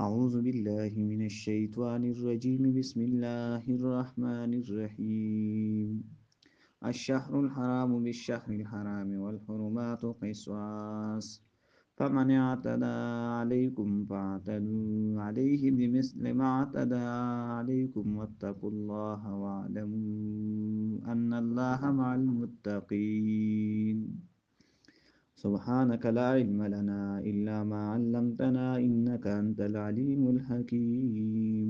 أعوذ بالله من الشيطان الرجيم بسم الله الرحمن الرحيم الشهر الحرام بالشهر الحرام والحرمات قصاص فمن اعتدى عليكم فاعتدوا عليه بمثل ما اعتدى عليكم واتقوا الله واعلموا أن الله مع المتقين سبحانك لا علم لنا إلا ما علمتنا إنك أنت العليم الحكيم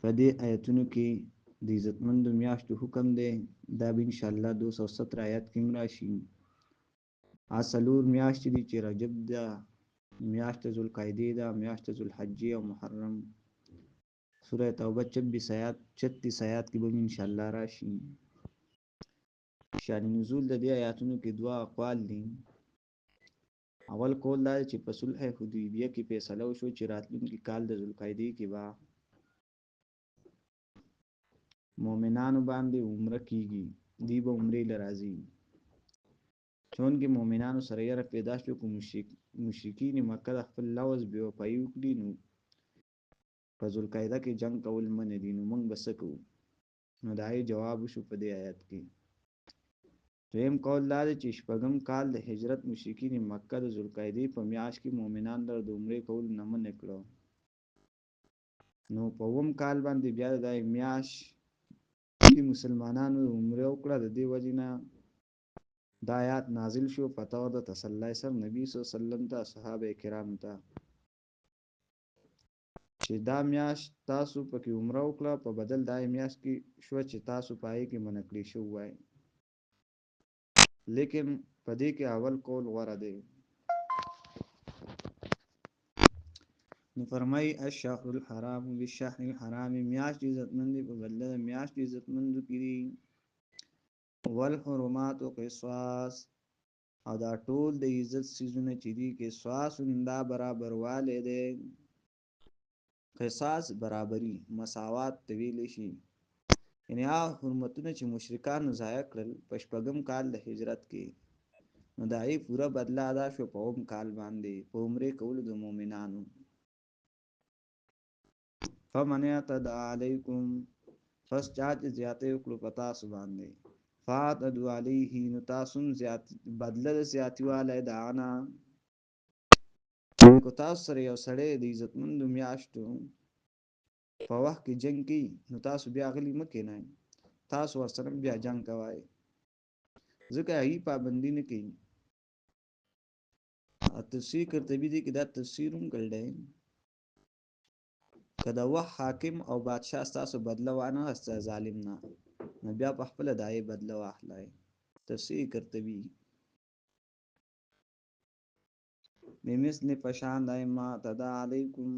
په دې آیتونو کې د عزتمند میاشتو حکم دی دا به ان شاء الله 217 آیات کې راشي اصلور میاشت دي چې رجب ده میاشت ذوالقعده ده میاشت ذوالحجه او محرم سوره توبه 26 آیات 36 آیات کې به ان شاء الله راشي شان نزول د دې آیاتونو کې دوا اقوال دي اول قول دا چې په صلح حدیبیه کې فیصله وشو چې راتلونکي کال د ذوالقعده کې با مؤمنانو باندې عمره کیږي دی به عمرې لرازي چون کې مؤمنانو سره یې پیدا شو کوم مشرکین مکه د خپل لوز بے وفایي وکړي نو په ذوالقعده کې جنگ کول من دي نو موږ بس کوو نو دای جواب شو په دې آیت کې دویم قول دا چې شپږم کال د هجرت مشرکین مکه د ذوالقعده په میاشت کې مؤمنان د عمرې کول نه من کړو نو په ووم کال باندې بیا د میاشت چې مسلمانانو عمره وکړه د دې وجنه دا آیات نازل شو په تور د تسلی سره نبی صلی الله علیه وسلم ته صحابه کرام ته چې دا میاشت تاسو پکې عمره وکړه په بدل دای میاشت کې شو چې تاسو پای کې منکړی شو وای لیکن په دې کې اول قول غوړه دی نو فرمای الشهر الحرام بالشهر الحرام میاشت عزتمند په بدل میاشت عزتمند کړي والحرمات قصاص او دا ټول د عزت سيزونه چې دي قصاص دا برابر والے دي قصاص برابرۍ مساوات تویل شي یعنی حرمتونه چې مشرکان ضایع کړل په شپږم کال د هجرت کې نو دای پورا بدلا ادا شو په اوم کال باندې په عمره کول د مؤمنانو فمن اعتدى علیکم فس چاچ زیاته وکړو پتا سو باندې فاتدو علیه نو تاسو زیات بدله زیاتی والے دانا کو تاسو سره یو سړی د عزتمند میاشتو په وخت کې جنگ کی نو تاسو بیا غلی مکه نه تاسو ورسره بیا جنگ کوای ځکه هی پابندی نه کوي تفسیر کرتبی دی کې دا تفسیرم کړل کدا وه حاکم او بادشاہ تاسو بدله وانه است ظالم نه نو بیا په خپل دای بدله واخلای تفسیر کرتبی بمثل پشان دای ما تدا علیکم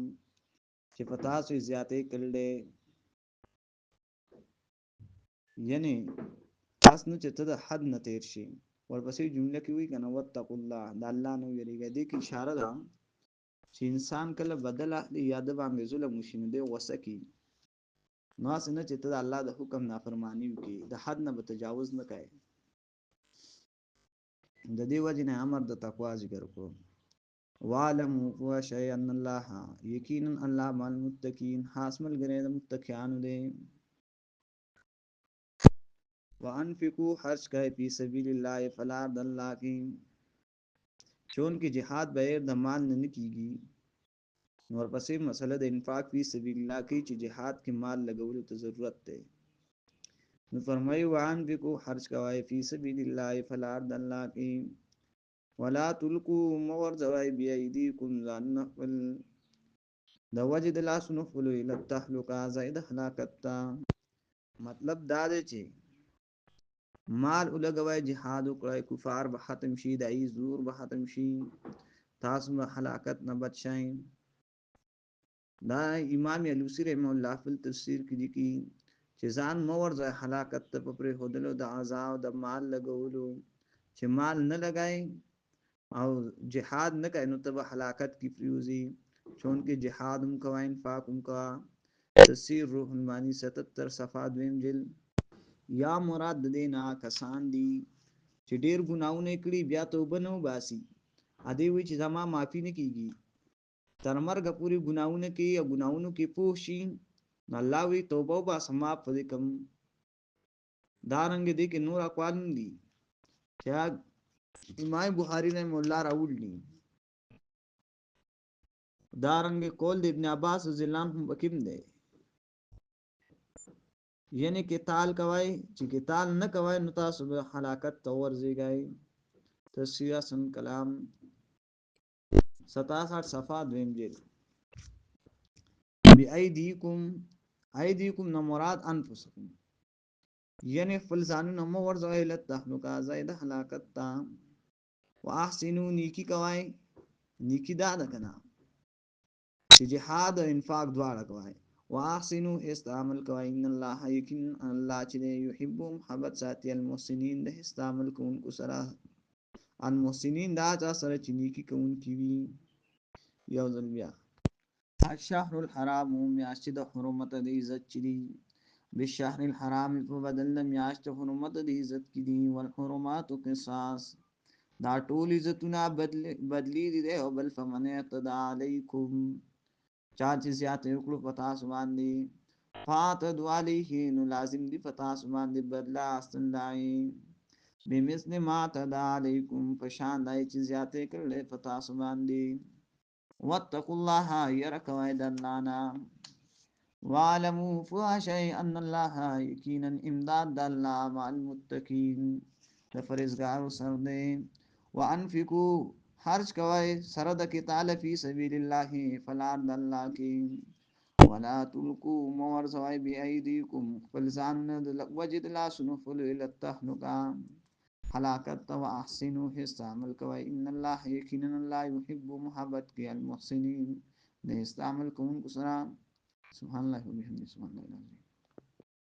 چې پتا سو زیاتې کړل یعنی تاسو نو چې ته د حد نه تیر شي ورپسې جمله کې وی کنه وتقوا الله د الله نو یریږي دې کې اشاره ده چې انسان کله بدل اخلي یاد باندې ظلم وشینه دی غوسه کی نو اسنه چې ته د الله د حکم نافرمانی وکي د حد نه به تجاوز نه کوي د دې وجه نه امر د تقوا ذکر کو وعلم وشي ان الله یقینا الله مع المتقین حاصل غره د متقینانو دی وانفقوا خرج کای فی سبیل الله فلا الله کی چون کی جهاد بغیر د مال نه کیږي نور پسې مسله د انفاق فی سبیل الله کی چې جهاد کې مال لګولو ته ضرورت ده نو فرمایي وانفقوا خرج کای فی سبیل الله فلا الله کی ولا تلقوا مورزوای بیایدیکم ذنفل د وجد لا سنفل الى التهلكه زائد هلاکت مطلب دا دی چې مال ولګوي جهاد وکړي کفار به ختم شي دای زور به ختم شي تاسو به هلاکت نه بچئ دا امام علوسی رحمه الله په تفسیر کې دي چې ځان مور ځای هلاکت ته پر هودلو د عذاب د مال لګولو چې مال نه لګای او جهاد نه کوي نو ته هلاکت کی فریوزی چون کې جهاد هم کوي انفاق هم کوي تفسیر روح المانی 77 صفحه دویم جلد یا مراد دینا کسان دی چې ډیر ګناونه کړي بیا توبه نه وباسي ادي وی چې زما معافي نه کیږي تر مرګ پورې ګناونه کوي او ګناونو کې پوه شي نو الله وی توبه وباسه معاف دې کوم دارنګ دې کې نور اقوال دي چې امام بخاری نے مولا راوړي دارنګ کول د ابن عباس رضی الله عنه وکیم دی یعنی قتال کوي چې قتال نه کوي نو تاسو به هلاکت ته ورځيږئ تسیه سن کلام 67 صفحه دویم جلد بی ایدیکم نو مراد انفسکم یعنی خپل ځانونه مو ورځوي لته تهلکه زائد هلاکت تا واحسنوا نیکی کوي نیکی دا ده کنه چې جهاد او انفاق دواړه کوي واحسنوا استعمل کوي ان الله یقین الله چې يحب محبت ساتي المحسنین د استعمال کوونکو سره المحسنین دا چا سره چې نیکی کوونکی وي یو ځل بیا الشهر الحرام میاشت د حرمت د عزت چي بالشهر الحرام په بدل د میاشت حرمت د عزت کې دي والحرمات قصاص دا ټول عزتونه بدلی دي او بل فمن اعتدى علیکم چا چې زیات وکړو پتا سبحان دي فاتد علیه نو لازم دي پتا سبحان دي بدلا استندای بمثل ما تدا علیکم فشان دای چې زیات کړل پتا سبحان دي واتقوا الله يركوا دلانا وعلموا فواشي ان الله يقينا امداد الله مع المتقين تفرزگار سر دے وانفقوا خرج کوي سره د قتال فی سبیل الله فلار د الله کی ولا تلقوا مورزوي بأيديكم فلزان وجد لا سنفل الى التهلكه حلاکت و احسنو استعمل کوي ان الله یقینا الله يحب محبت کی المحسنین د استعمال کوونکو سره سبحان الله وبحمده سبحان الله العظیم